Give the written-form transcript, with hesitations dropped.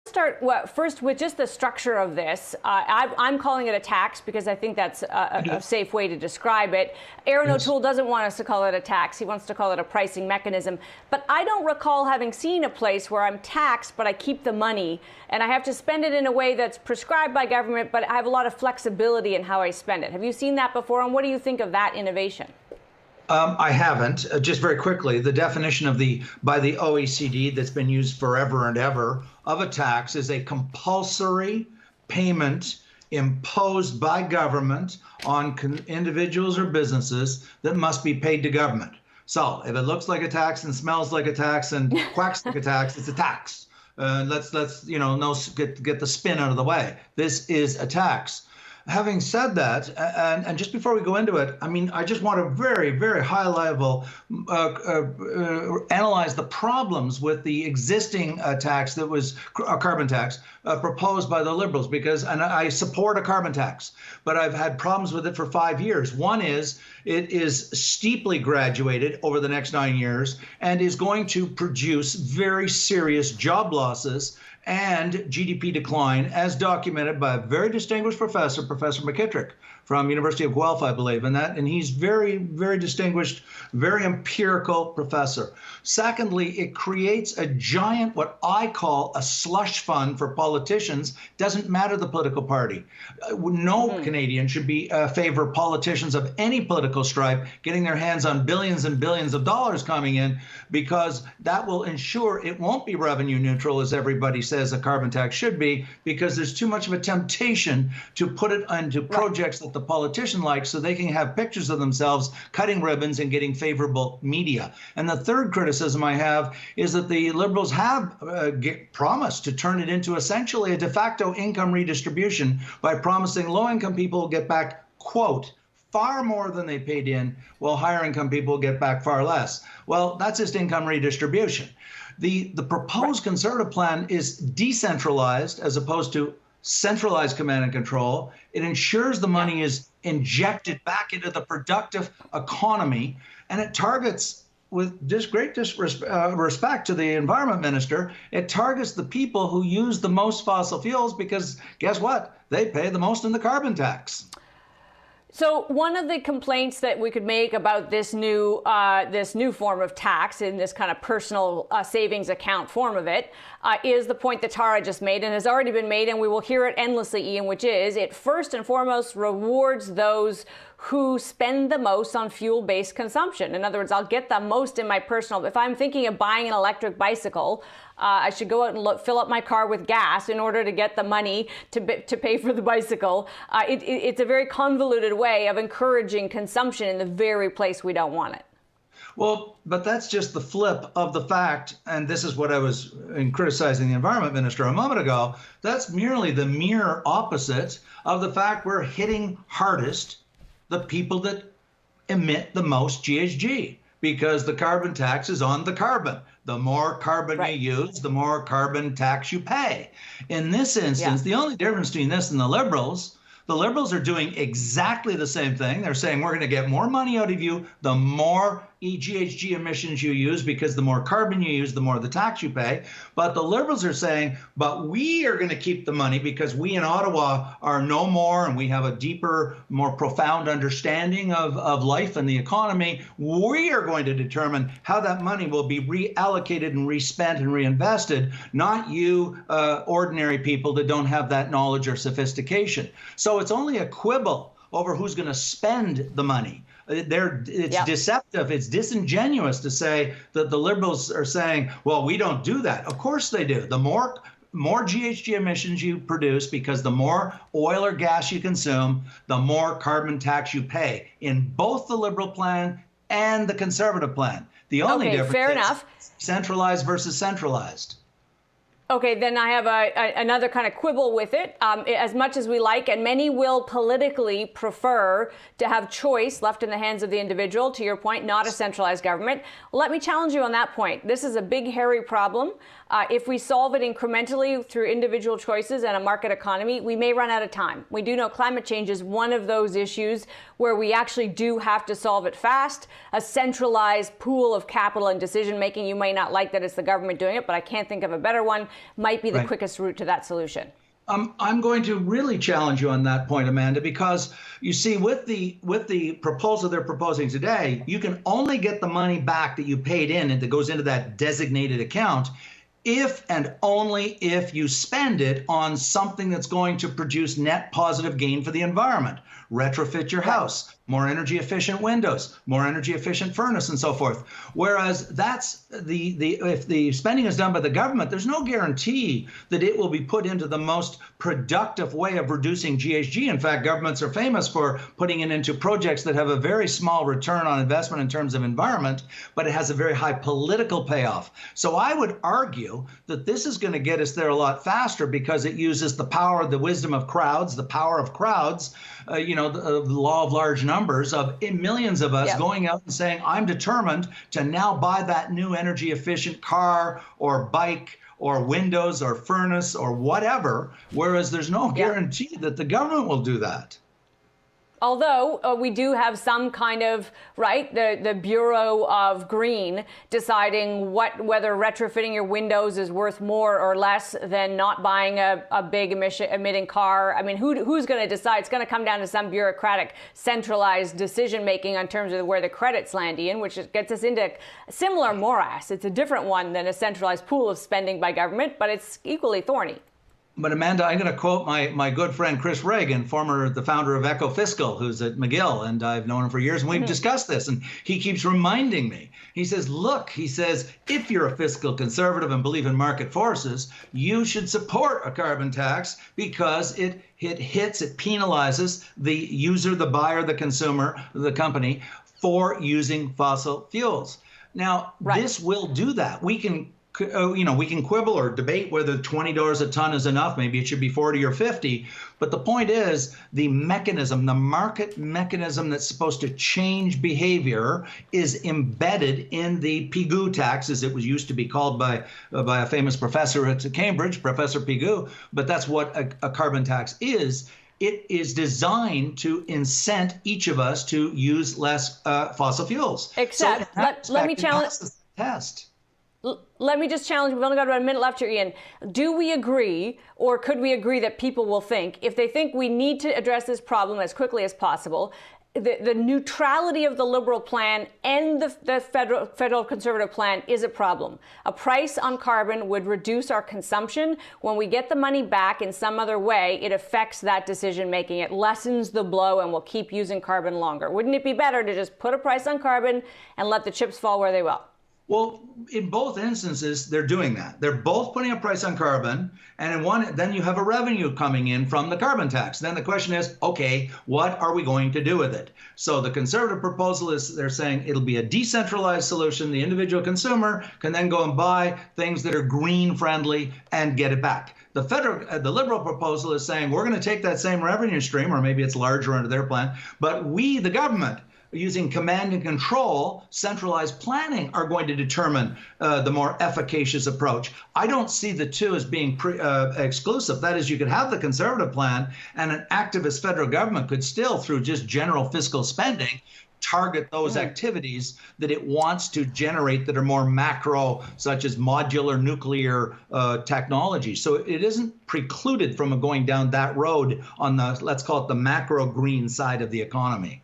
start first with just the structure of this. I'm calling it a tax because I think that's a safe way to describe it. Aaron O'Toole doesn't want us to call it a tax. He wants to call it a pricing mechanism. But I don't recall having seen a place where I'm taxed, but I keep the money and I have to spend it in a way that's prescribed by government, but I have a lot of flexibility in how I spend it. Have you seen that before? And what do you think of that innovation? I haven't. Just very quickly, the definition by the OECD that's been used forever and ever of a tax is a compulsory payment imposed by government on individuals or businesses that must be paid to government. So if it looks like a tax and smells like a tax and quacks like a tax, it's a tax. Let's get the spin out of the way. This is a tax. Having said that, and just before we go into it, I mean, I just want to very, very high level analyze the problems with the existing tax that was a carbon tax proposed by the Liberals, because, and I support a carbon tax, but I've had problems with it for 5 years. One is it is steeply graduated over the next 9 years and is going to produce very serious job losses and GDP decline, as documented by a very distinguished professor, Professor McKittrick, from University of Guelph, I believe, and he's very, very distinguished, very empirical professor. Secondly, it creates a giant, what I call a slush fund for politicians. Doesn't matter the political party. No Canadian should be favor politicians of any political stripe getting their hands on billions and billions of dollars coming in, because that will ensure it won't be revenue neutral, as everybody says a carbon tax should be, because there's too much of a temptation to put it into projects that the politician likes so they can have pictures of themselves cutting ribbons and getting favorable media. And the third criticism I have is that the Liberals have promised to turn it into essentially a de facto income redistribution by promising low-income people will get back, quote, far more than they paid in, while higher income people get back far less. Well, that's just income redistribution. The proposed Conservative plan is decentralized as opposed to centralized command and control. It ensures the money is injected back into the productive economy, and it targets, with great respect to the environment minister, it targets the people who use the most fossil fuels, because guess what? They pay the most in the carbon tax. So one of the complaints that we could make about this new form of tax, in this kind of personal savings account form of it, is the point that Tara just made and has already been made, and we will hear it endlessly, Ian, which is it first and foremost rewards those who spend the most on fuel-based consumption. In other words, I'll get the most in my personal. If I'm thinking of buying an electric bicycle, I should go out and fill up my car with gas in order to get the money to pay for the bicycle. It's a very convoluted way of encouraging consumption in the very place we don't want it. Well, but that's just the flip of the fact, and this is what I was criticizing the environment minister a moment ago, that's merely the mere opposite of the fact we're hitting hardest the people that emit the most GHG, because the carbon tax is on the carbon. The more carbon you use, the more carbon tax you pay. In this instance, the only difference between this and the Liberals are doing exactly the same thing. They're saying we're going to get more money out of you the more GHG emissions you use, because the more carbon you use, the more the tax you pay. But the Liberals are saying, but we are going to keep the money because we in Ottawa are no more, and we have a deeper, more profound understanding of life and the economy. We are going to determine how that money will be reallocated and respent and reinvested, not you ordinary people that don't have that knowledge or sophistication. So it's only a quibble over who's going to spend the money. It's deceptive. It's disingenuous to say that the Liberals are saying, well, we don't do that. Of course they do. The more GHG emissions you produce, because the more oil or gas you consume, the more carbon tax you pay, in both the Liberal plan and the Conservative plan. The only difference is centralized versus centralized. Okay, then I have another kind of quibble with it. As much as we like, and many will politically prefer to have choice left in the hands of the individual, to your point, not a centralized government. Let me challenge you on that point. This is a big, hairy problem. If we solve it incrementally through individual choices and a market economy, we may run out of time. We do know climate change is one of those issues where we actually do have to solve it fast. A centralized pool of capital and decision making, you may not like that it's the government doing it, but I can't think of a better one, might be the quickest route to that solution. I'm going to really challenge you on that point, Amanda, because you see, with the proposal they're proposing today, you can only get the money back that you paid in and that goes into that designated account if and only if you spend it on something that's going to produce net positive gain for the environment. Retrofit your house, more energy efficient windows, more energy efficient furnace, and so forth. Whereas that's if the spending is done by the government, there's no guarantee that it will be put into the most productive way of reducing GHG. In fact, governments are famous for putting it into projects that have a very small return on investment in terms of environment, but it has a very high political payoff. So I would argue that this is going to get us there a lot faster because it uses the power, the wisdom of crowds, the power of crowds, the law of large numbers of millions of us going out and saying, I'm determined to now buy that new energy efficient car or bike or windows or furnace or whatever, whereas there's no guarantee that the government will do that. Although we do have some kind of, the Bureau of Green deciding whether retrofitting your windows is worth more or less than not buying a big emitting car. I mean, who's going to decide? It's going to come down to some bureaucratic, centralized decision making in terms of where the credits land, Ian, which gets us into a similar morass. It's a different one than a centralized pool of spending by government, but it's equally thorny. But Amanda, I'm going to quote my good friend Chris Reagan, the founder of EcoFiscal, who's at McGill, and I've known him for years, and we've discussed this, and he keeps reminding me. He says, look, if you're a fiscal conservative and believe in market forces, you should support a carbon tax because it penalizes the user, the buyer, the consumer, the company for using fossil fuels. Now, this will do that. We can quibble or debate whether $20 a ton is enough. Maybe it should be 40 or 50. But the point is the market mechanism that's supposed to change behavior is embedded in the Pigou tax, as it was used to be called by a famous professor at Cambridge, Professor Pigou. But that's what a carbon tax is. It is designed to incent each of us to use less fossil fuels. Except, let me challenge the test. Let me just challenge, we've only got about a minute left here, Ian. Do we agree, or could we agree that people will think, if they think we need to address this problem as quickly as possible, the neutrality of the Liberal plan and the federal Conservative plan is a problem? A price on carbon would reduce our consumption. When we get the money back in some other way, it affects that decision making. It lessens the blow and we'll keep using carbon longer. Wouldn't it be better to just put a price on carbon and let the chips fall where they will? Well, in both instances, they're doing that. They're both putting a price on carbon, and in one, then you have a revenue coming in from the carbon tax. Then the question is, okay, what are we going to do with it? So the Conservative proposal is they're saying it'll be a decentralized solution. The individual consumer can then go and buy things that are green friendly and get it back. The Liberal proposal is saying we're going to take that same revenue stream, or maybe it's larger under their plan, but we, the government, using command and control, centralized planning, are going to determine the more efficacious approach. I don't see the two as being exclusive. That is, you could have the Conservative plan and an activist federal government could still, through just general fiscal spending, target those activities that it wants to generate that are more macro, such as modular nuclear technology. So it isn't precluded from going down that road on the, let's call it the macro green side of the economy.